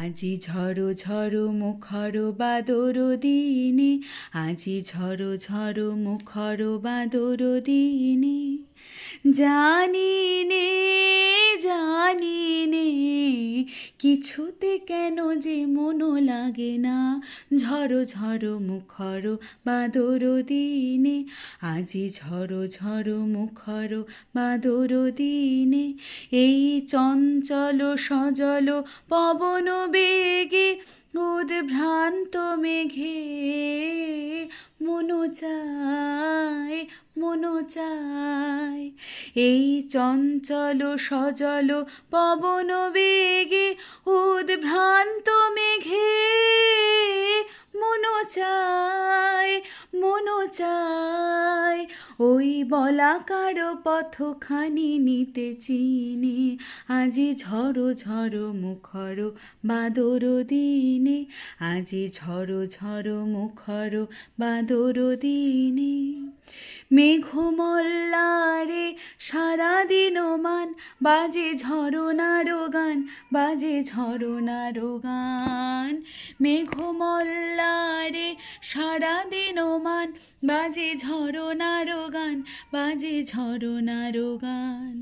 আজি ঝড়ো ঝড়ো মুখর বাদর দিনে, আজি ঝড়ো ঝড়ো মুখর বাদর দিনে, জানি নে জানি নে কিছুতে কেন যে মন লাগে না। ঝড়ো ঝড়ো মুখর বাদর দিনে, আজি ঝড়ো ঝড়ো মুখর বাদর দিনে, এই চঞ্চল সজল পবন বেগে উদ্ভ্রান্ত মেঘে মন চায় মন চায়। এই চঞ্চল সজল পবন বেগে উদ্ভ্রান্ত মেঘে মন চায় মন চায়। ওই বলাকার পথখানি নিতে চিনে, আজি ঝড়ো ঝড়ো মুখর বাদর দিনে, আজি ঝড়ো ঝড়ো মুখর বাদর দিনে। মেঘমল্লারে সারাদিন মান বাজে ঝরনার গান, বাজে ঝরনার গান। মেঘমল্লারে সারাদিন মান বাজে ঝরনার গান, বাজে ঝরনার গান।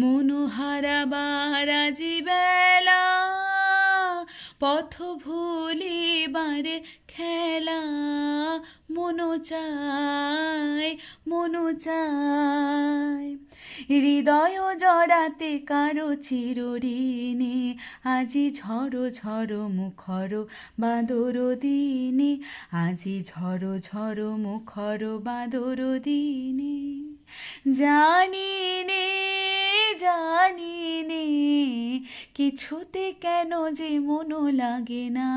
মনোহারাবার আজি বেলা, পথ ভুলিবার খেলা, মন চায় মন চায়। হৃদয় জড়াতে কারো চিরঋণে, আজি ঝড়ো ঝড়ো মুখর বাদর দিনে, আজি ঝড়ো ঝড়ো মুখর বাদর দিনে। জানি নে জানি নে কিছুতে কেন যে মন লাগে না।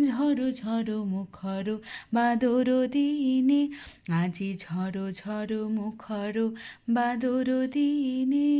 ঝড়ো ঝড়ো মুখর বাদর দিনে, আজি ঝড়ো ঝড়ো মুখর বাদর দিনে।